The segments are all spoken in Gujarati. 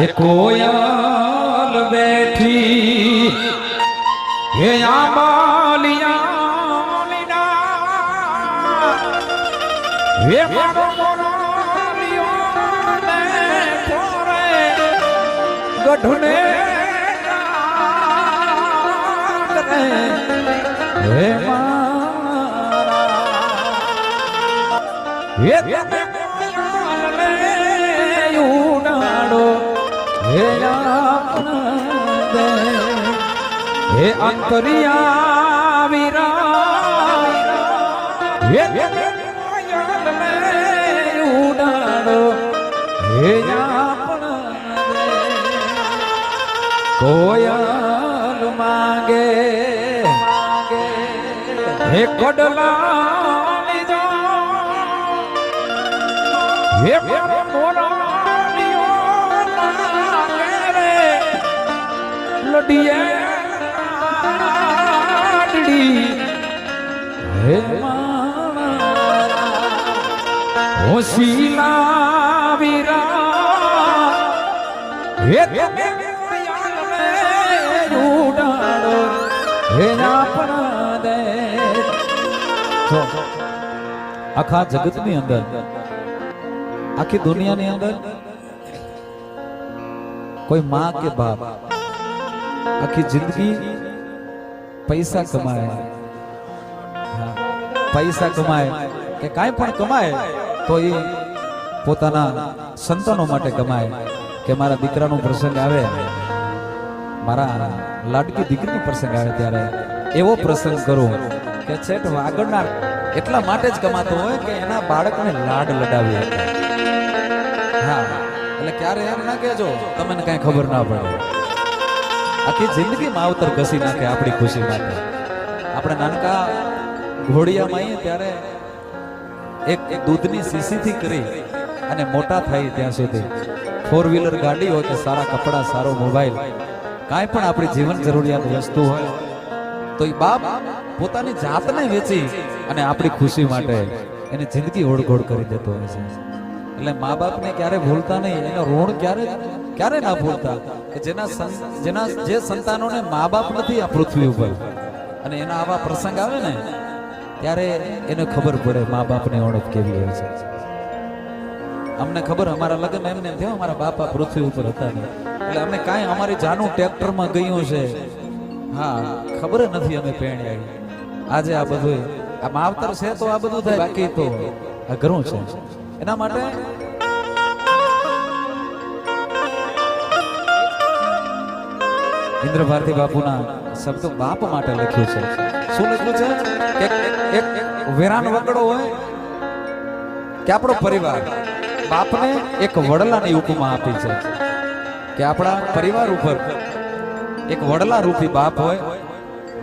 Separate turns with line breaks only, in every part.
એ કોયલ બેઠી હે આંબાલિયા હે મારો મોરાલિયો ને થોરે ગઢને હે મારા હે તમે કોયલ ઉડાડો હે આપને હે અંતરિયા વિરા હે ઉડાડો હે આપને કોયલ માંગે હે કડલા લીધો હે મોરા લડિયાડી હે મારા હોશીલા વીરા હે તમે ઉડાડો હે આપણા દે આખા જગતની અંદર આખી દુનિયાની અંદર કોઈ માં કે બાપ આખી જિંદગી પૈસા કમાય પૈસા કમાય કે કાંઈ પણ કમાય તો એ પોતાના સંતાનો માટે કમાય કે મારા દીકરાનો પ્રસંગ આવે મારા લાડકી દીકરીનો પ્રસંગ આવે ત્યારે એવો પ્રસંગ કરું કે છેટ આગળના એટલા માટે જ કમાતો હોય કે એના બાળકને લાડ લડાવી શકે. હા એટલે ક્યારે એમ ના કહેજો તમને કાંઈ ખબર ના પડે. આખી જિંદગી માવતર ઘસી નાખે આપણી ખુશી માટે. આપણે નાનકા ઘોડિયામાં આવીએ ત્યારે એક દૂધની શીશીથી કરી અને મોટા થાય ત્યાં સુધી 4-વ્હીલર ગાડી હોય કે સારા કપડા સારો મોબાઈલ કાંઈ પણ આપણી જીવન જરૂરિયાત વસ્તુ હોય તો એ બાપ પોતાની જાતને વેચી અને આપણી ખુશી માટે એની જિંદગી ઓળઘોળ કરી દેતો હોય છે. એટલે મા બાપને ક્યારે ભૂલતા નહીં, એનો ઋણ ક્યારે ના ભૂલતા કે જેના જે સંતાનોને મા બાપ નથી આ પૃથ્વી ઉપર અને એના આવા પ્રસંગ આવે ને ત્યારે એને ખબર પડે મા બાપની ઓળખ કેવી હોય છે. અમને ખબર અમારા લગ્ન એમને થયો અમારા બાપા પૃથ્વી ઉપર હતા ને એટલે અમે કાંઈ અમારી જાનું ટ્રેક્ટરમાં ગયું છે. હા ખબર નથી અમે પેણી આવી. આજે આ બધું આ માવતર છે તો આ બધું થાય, બાકી તો આ ઘરું છે. એના માટે ઇન્દ્ર ભારતી બાપુના શબ્દો બાપ માટે લખ્યું છે. શું લખ્યું છે કે એક વેરાન વગડો હોય કે આપણો પરિવાર બાપને એક વડલાની ઉપમા આપી છે કે આપણા પરિવાર ઉપર એક વડલા રૂપી બાપ હોય.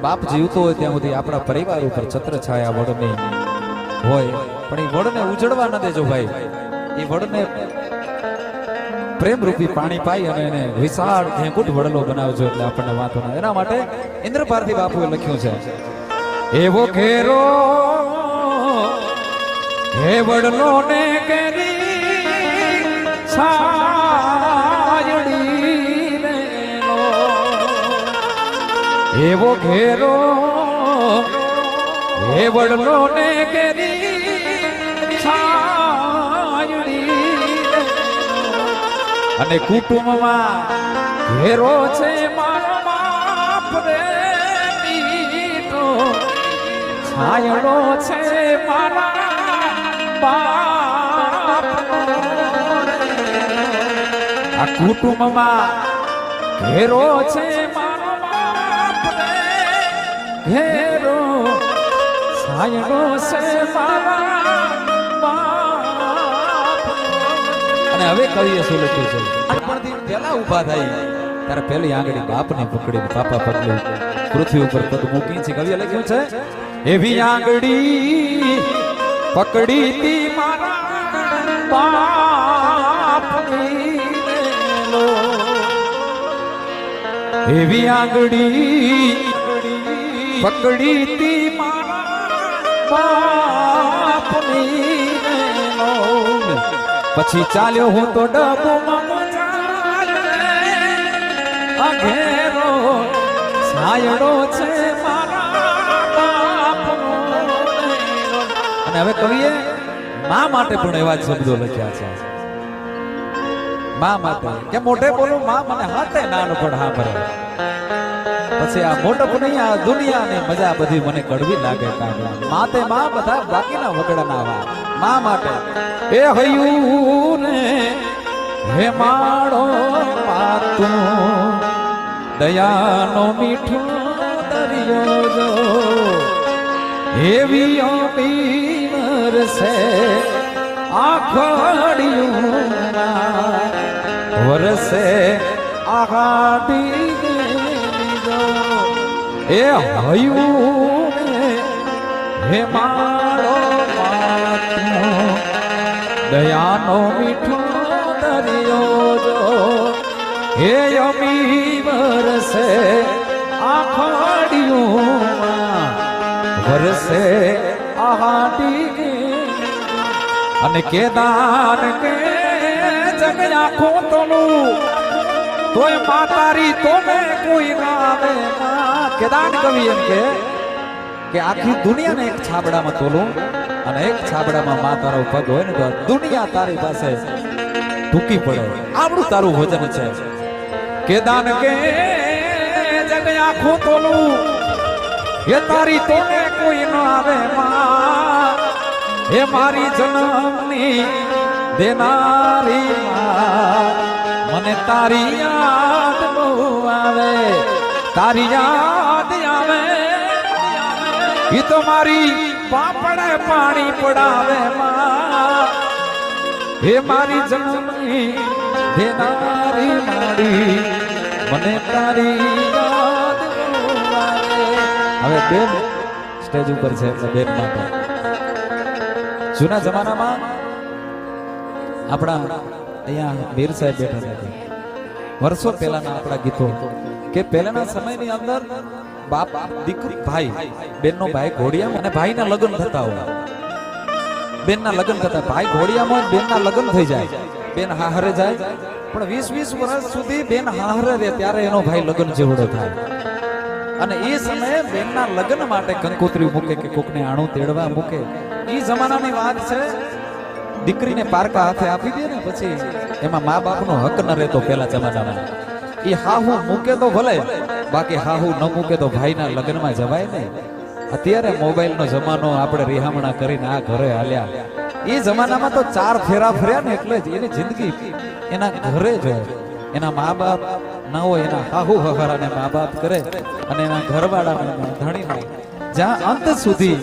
બાપ જીવતો હોય ત્યાં સુધી આપણા પરિવાર ઉપર છત્ર છાયા વડની હોય, પણ એ વડને ઉજળવા ન દેજો ભાઈ. એ વડને પ્રેમ રૂપી પાણી પાઈ અને એને વિશાળ ઘેંકુટ વડલો બનાવજો એટલે આપણને વાંધો ના. એના માટે ઇન્દ્ર ભારતી બાપુએ લખ્યું છે એવો ઘેરો હે વડલો ને કેરી છાયડી લેલો, એવો ઘેરો હે વડલો ને કેરી છાયડી અને કુટુંબમાં ઘેરો છે મારો બાપ રે મીઠો, છાયડો છે મારા બાપ. આ કુટુંબમાં ઘેરો છે મારો બાપ રે ઘેરો, છાયડો છે મારા બાપ. અને હવે કવિએ શું લખ્યું છે નાનપણથી પહેલા ઊભા થાય ત્યારે પહેલી આંગળી બાપને પકડીને પાપા પગલું પૃથ્વી ઉપર પગ મૂકી છે. કવિએ લખ્યું છે એવી આંગળી પકડી તી મારા બાપની લો, એવી આંગળી પકડી તી મારા બાપની લો. પછી ચાલ્યો હું તો ડબોમાં આ ઘેરો છાયડો છે મારા બાપનો ડેરો. અને હવે કવિએ મા માટે પણ એવા જ શબ્દો લખ્યા છે. મા માટે કે મોઢે બોલું મા મને હાથે નાન પણ હા ભરે. પછી આ મોટપ નહીં આ દુનિયાની મજા બધી મને કડવી લાગે કાગડા. માતે મા બધા બાકીના વગડાના વા. મા માટે એ હયું ને હે માળો માતું દયાનો મીઠો દરિયો જો એવી અમીર છે આખડિયું વરસે આહાડી એ હયું હે માળો માતું દયાનો મીઠો દરિયો જો હે અમી વરસે આખડિયું વરસે આહાડી અને કેદાન કે જગ આખો તોલું તોય માતારી તોને કોઈ ના આવે. કેદાન કવિ એમ કે આખી દુનિયાને એક છાબડામાં તોલું અને એક છાબડામાં મા તારો પગ હોય ને તો દુનિયા તારી પાસે ટૂંકી પડે. આવડું તારું વજન છે. કેદાન કે જગ આખું તોલું એ તારી તોને કોઈ ન આવે માં. એ મારી જન્મની દેનારી માં મને તારી યાદ બહુ આવે. તારી યાદ આવે ઈ તો મારી પાપડે પાણી પડાવે માં. હે મારી જન્મની દેનારી મારી મને તારી યાદ બહુ આવે. હવે બેન સ્ટેજ ઉપર છે એટલે બેન માટે જૂના જમાનામાં આપણા અહીંયા મીર સાહેબ બેઠા છે. વર્ષો પહેલાના આપણા ગીતો કે પહેલાના સમયની અંદર બાપ દીકરી ભાઈ બેનનો ભાઈ ઘોડિયામાં અને ભાઈના લગ્ન થતા હોય. બેનના લગ્ન થતા ભાઈ ઘોડિયામાં બેનના લગ્ન થઈ જાય. બેન હાહરે જાય પણ 20-20 વર્ષ સુધી બેન હાહરે રહે ત્યારે એનો ભાઈ લગ્ન જેવડો થાય. અને એ સમયે બેનના લગ્ન માટે કંકોત્રી મૂકે કે કોકને આણું તેડવા મૂકે. એ જમાનાની વાત છે. દીકરીને પારકા હાથે આપી દે ને પછી એમાં મા બાપનો હક ન રહેતો પેલા જમાનામાં. એ હાહુ મૂકે તો ભલે બાકી હાહુ ન મૂકે તો ભાઈના લગ્નમાં જવાય ને. અત્યારે મોબાઈલનો જમાનો આપણે રિહામણા કરીને આ ઘરે હાલ્યા. એ જમાનામાં તો 4 ફેરા ફર્યા ને એટલે જ એની જિંદગી એના ઘરે જ હોય. એના મા બાપ ના હોય એના હાહુ હહારાને મા બાપ કરે અને એના ઘરવાળાને ધણીને જ્યાં અંત સુધી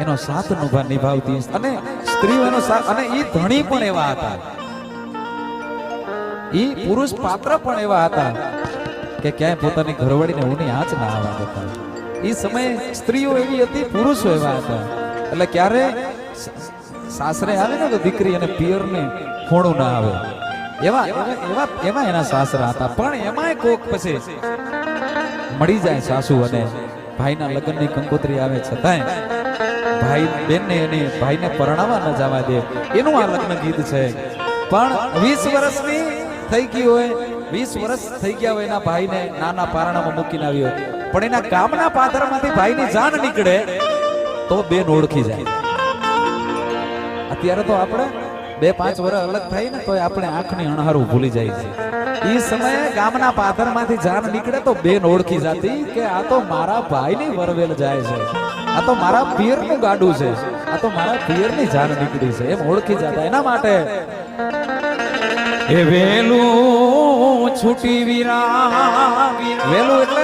એનો સાથ નિભાવતી અને સ્ત્રીઓ એનો સાથ. અને એ ધણી પણ એવા હતા. એ પુરુષ પાત્ર પણ એવા હતા કે ક્યાંય પોતાની ઘરવાળીને ઊની આંચ ના આવવા દેતા. એ સમયે સ્ત્રીઓ એવી હતી પુરુષો એવા હતા. એટલે ક્યારે સાસરે આવે ને તો દીકરી અને પિયરને ખોણું ના આવે એવા એવા એવા એના સાસરા હતા. પણ એમાંય કોક પછી મળી જાય સાસુ અને ભાઈના લગ્નની કંકોત્રી આવે છતાંય ભાઈ બેનને એને ભાઈને પરણાવવા ન જવા દે. એનું આ લગ્ન ગીત છે. પણ 20 વર્ષની થઈ ગઈ હોય 20 વર્ષ થઈ ગયા હોય એના ભાઈને નાના પારણામાં મૂકીને આવ્યો પણ એના કામના પાથરમાંથી ભાઈની જાન નીકળે તો બેન ઓળખી જાય. અત્યારે તો આપણે 2-5 વર્ષ અલગ થાય ને તો આપણે આંખની અણહારું ભૂલી જાય છે. એ સમયે ગામના પાથરમાંથી જાન નીકળે તો બેન ઓળખી જતી કે આ તો મારા ભાઈની વરવેલ જાય છે. આ તો મારા પિયરનું ગાડું છે. આ તો મારા પિયરની જાન નીકળી છે એમ ઓળખી જતા. એના માટે એ વેલું છૂટી વીરા. વેલું એટલે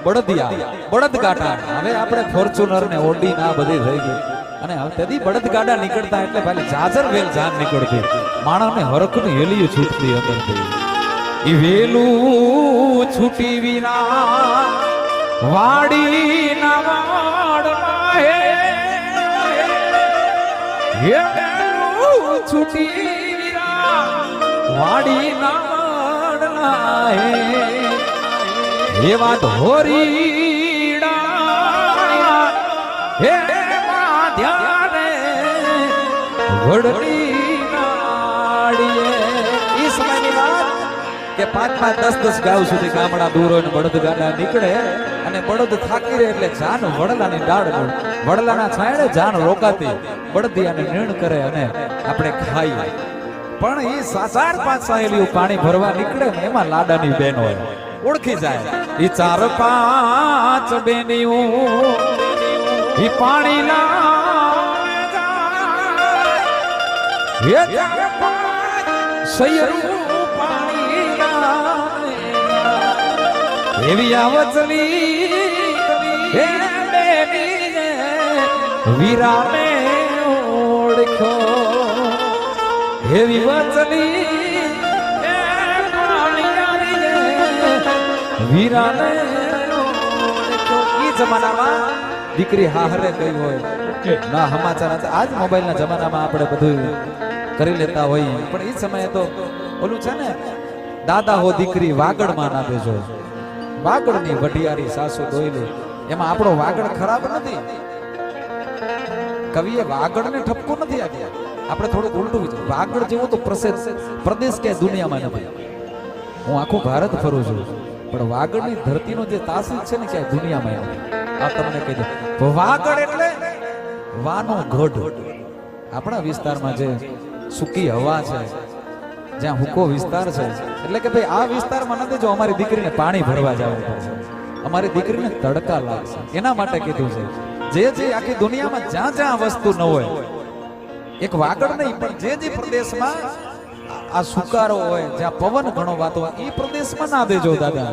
બળદિયા બળદગાડા. હવે આપણે ફોર્ચ્યુનર ને ઓડી ના બધી થઈ ગઈ અને હવે તેથી બળદગાડા નીકળતા એટલે ભાઈ જાજર વેલ જાન નીકળતી. માણસને હરખની હેલિયું છૂટતી અંદરથી. ઈ વેલું છૂટી વીરા વાડી ના વાડમાં હે વેલું છૂટી વીરા વાડી ના વાડના એવા ધોરીડા હે ધ્યાને વડલી નાડીએ. ઈ સમયની વાત કે 5-5 10-10 ગાવ સુધી ગામડા દૂર હોય ને બળદ ગાડા નીકળે અને બળદ થાકી રહે એટલે જાન વડલાની ડાળ વડલાના છાંયડે જાન રોકાતી બળદિયાને નીણ કરે અને આપણે ખાઈએ. પણ એ 4-5 સાહેલીઓ પાણી ભરવા નીકળે ને એમાં લાડાની બેન હોય ઓળખી જાય. એ 4-5 બેનીઓ એ પાણી એવી આવતલી વીરાને ઓળખો એવી વચલી વીરાને ઓળખો. ઈ જમાનામાં દીકરી હાહરે ગઈ હોય ના સમાચાર આજ મોબાઈલ ના જમાનામાં આપણે બધું કરી લેતા હોઈએ પણ એ સમયે તો ઓલું છે ને દાદા હો દીકરી વાગડમાં ના દેજો. વાગડની વઢિયારી સાસુ દોયલી એમાં આપણો વાગડ ખરાબ નથી. કવિએ વાગડને ઠપકો નથી આપ્યા. આપણે થોડું ઉલટું વિચાર વાગડ જેવો તો પ્રદેશ કે દુનિયામાં નથી. હું આખું ભારત ફરું છું પણ વાગડની ધરતીનો જે તાસીર છે ને ક્યાંય દુનિયામાં નથી. આ તમને કહી દઉં વાગડ એટલે વાનો ગઢ. આપણા વિસ્તારમાં જે સૂકી હવા છે જ્યાં હુકો વિસ્તાર છે એટલે કે ભાઈ આ વિસ્તારમાં નથી જો અમારી દીકરીને પાણી ભરવા જવું પડશે અમારી દીકરીને તડકા લાગશે એના માટે કીધું છે. જે આખી દુનિયામાં જ્યાં જ્યાં વસ્તુ ન હોય એક વાગડ નહીં પણ જે પ્રદેશમાં આ સુકારો હોય જ્યાં પવન ઘણો વાતો હોય એ પ્રદેશમાં ના દેજો દાદા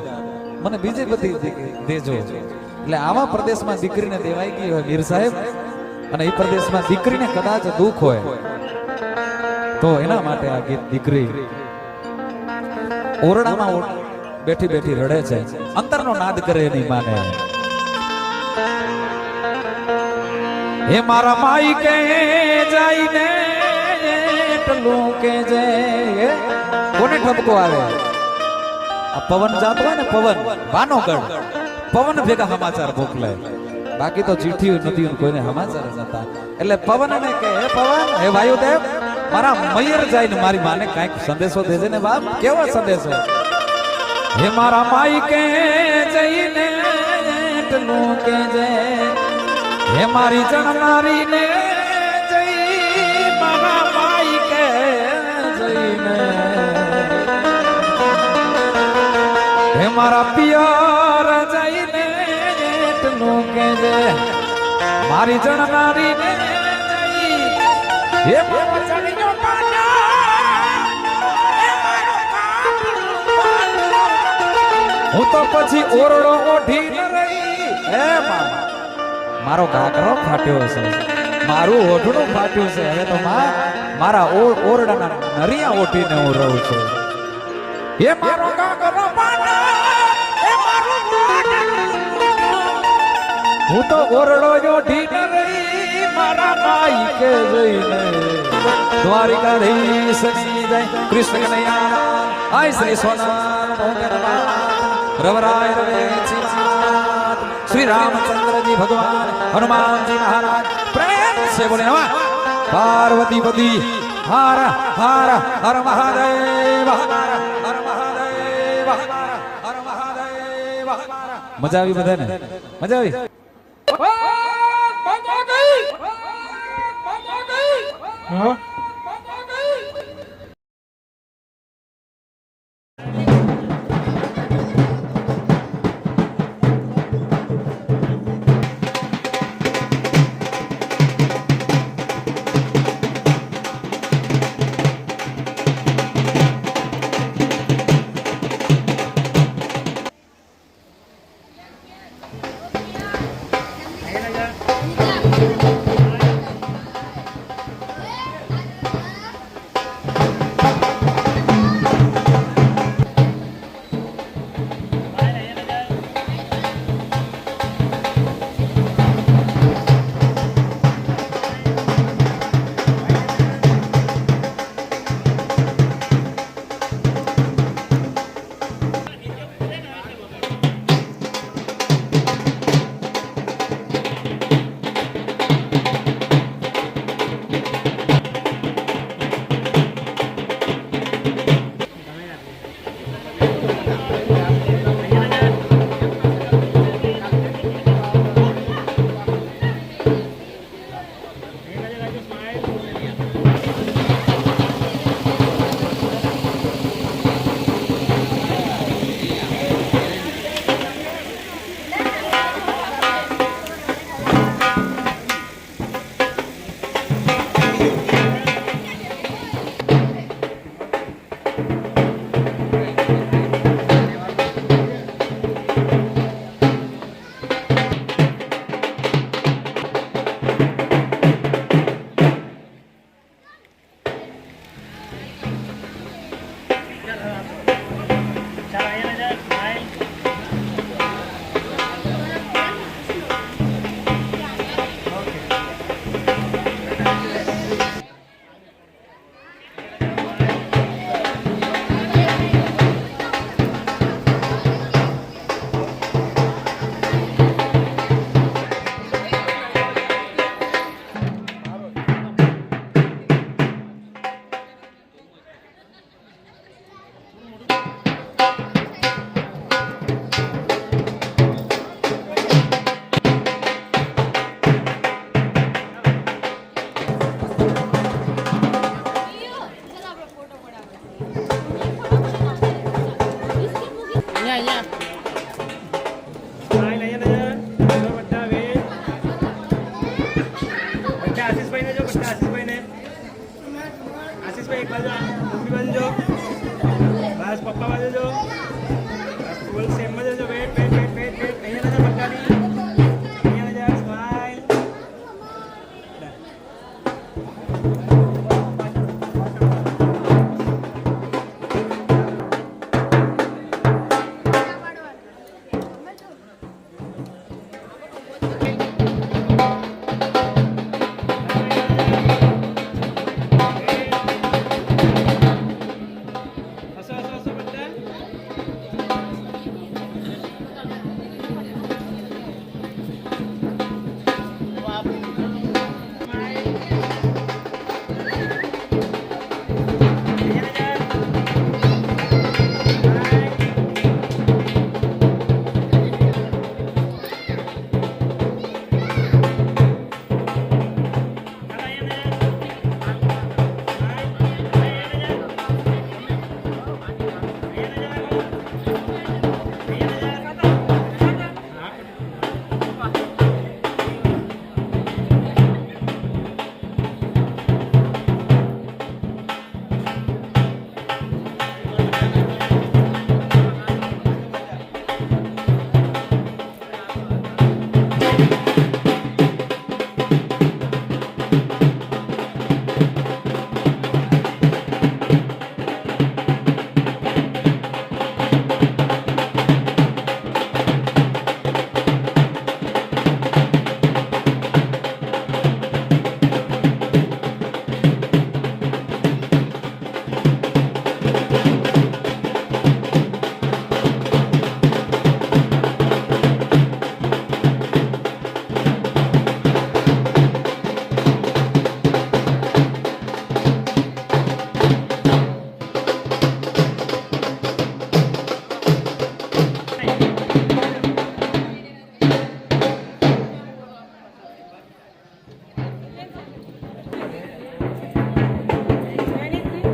મને બીજી બધી દેજો. એટલે આવા પ્રદેશમાં દીકરીને દેવાઈ ગઈ હોય મીર સાહેબ અને એ પ્રદેશમાં દીકરીને કદાચ દુઃખ હોય તો એના માટે આ ગીત. દીકરી ઓરડામાં બેઠી બેઠી રડે છે અંતરનો નાદ કરે એની માને. હે મારા માઈ કે જાઈને એટલું કે જે કોને ઠપકો આવે આ પવન જાતો હોય ને પવન વાનોગઢ પવન ભેગા સમાચાર મોકલે બાકી તો ચીઠી નથી કોઈને સમાચાર નતા. એટલે પવન ને કે હે પવન હે વાયુદેવ મારા મયર જઈને મારી માને કાંઈક સંદેશો દેજે ને બાપ. કેવો સંદેશો? હે મારા માઈ કે જઈને એટલું કે જે હે મારી જણનારી ને જઈ મારા માઈ કે જઈને હે મારા પિયર જઈને એટલું કે જે મારી જણનારી ને જઈ હે હું તો પછી ઓરડો ઓઢી ન રહી. હે મારો ઘાઘરો ફાટ્યો છે મારું ઓઢણું ફાટ્યું છે હવે તો મારા ઓરડાના નરિયા ઓઢીને હું રહું છું. હે મારો ઘાઘરો હું તો ઓરડો ઓઢી ન રહી મારા માઈ કે જઈને દ્વારિકાધીશ જય કૃષ્ણ કનૈયા આય શ્રી સોના રવરાય રવે श्री रामचंद्र जी भगवान हनुमान जी महाराज प्रेम से बोले नमः पार्वती पति हर हर हर महादेव हर महादेव हर महादेव. मजा આવી બધાને? મજા આવી? હા
સમજો બસ પપ્પા બાજુ જો બસ ફૂલ સેમ માં જો wait wait wait wait wait અહીંયા નજર પક્કાની અહીંયા નજર સ્માઈલ હસો હસો હસો બધા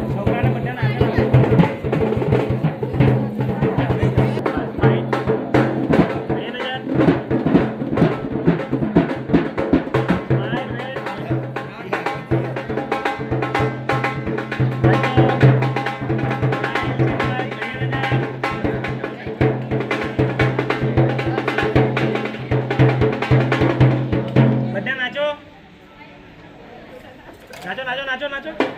છોકરાને બધાને આગળ બધા નાચો નાચો નાચો નાચો નાચો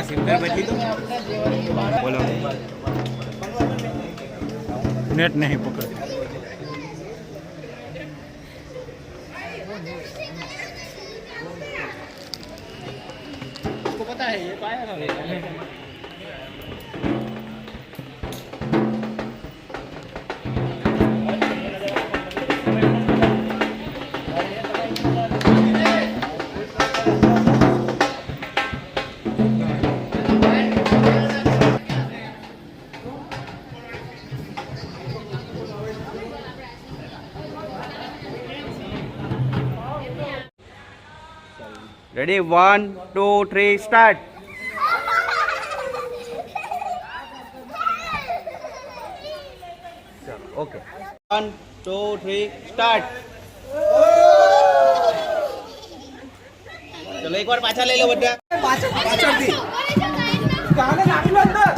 સિમ્પલ બદલી દો બોલો નેટ નહીં પકડ पता है ये पाया था रेडी 1 2 3 स्टार्ट ओके 1 2 3 स्टार्ट चलो एक बार पाछा ले लो बड्डा पाछळથી કાને નાખલો અંદર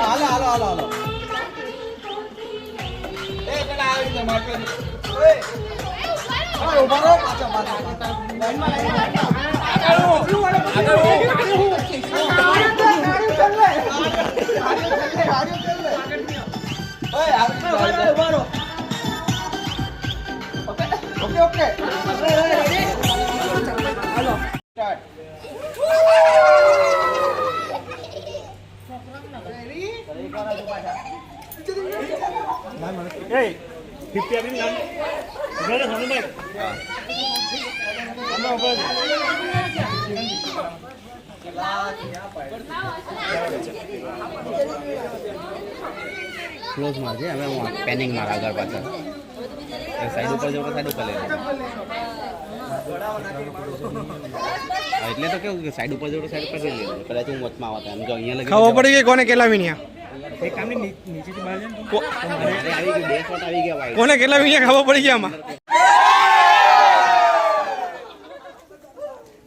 હાલો હાલો હાલો હાલો એ પેલા આવી ગયા માર્કેટ ઓય અરે ઉભા રહો પાછા લાઈનમાં આગળ okay okay hello start Hey, 50 abrin lan. Gel sana bak. Ama bak. Close मार दे हमें वहाँ पैनिंग मारा अगर पाचा साइड ऊपर जाओ साइड ऊपर ले એટલે તો કેવું કે સાઈડ ઉપર જાવ તો સાઈડ પર લઈ લેજો કદાચ હું વચમાં આવતા એમ જો અહીંયા લગી
ખબર પડી ગઈ કોને કેટલા વીણ્યા
એક કામની નીચેથી બહાર જાય ને આવી ગઈ બે શોટ આવી ગયા ભાઈ
કોને કેટલા વીણ્યા ખબર પડી ગયા આમાં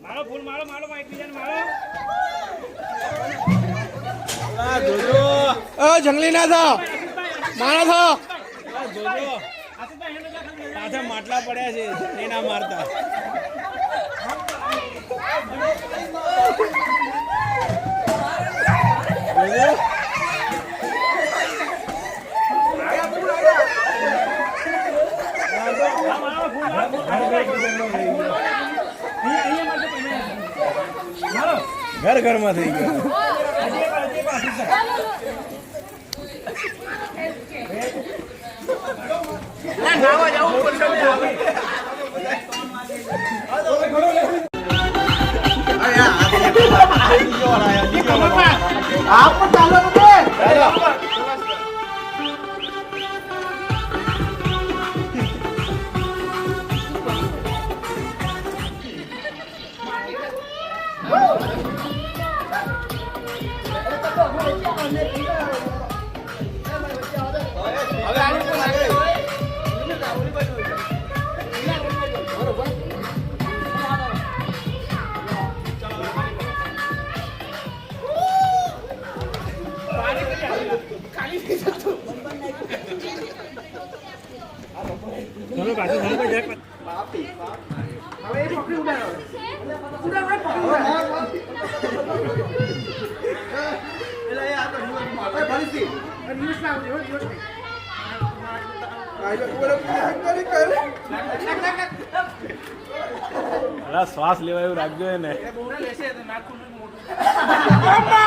મારો ફૂલ મારો મારો માઈક બીજાને મારો આ જોજો
ઓ જંગલી ના થા મારા થા
જોજો પાછા માટલા પડ્યા છે એ ના મારતા ઘર ઘરમાં થઈ ગયો નાવા જાવું પડશે आप चालो चलो पाछो चलो पे जाए बापी હવે એ પકડી ઉડાડો ઉડાડો એલા આ તો ન્યૂઝ માં ઓય ભલીસી ન્યૂઝ ના આવજો ન્યૂઝ નહીં આજો બોલો કરી કર અલા શ્વાસ લેવા એવું રાખજો એને એ બોરા લેશે તો નાક ખુલ્લું મોટું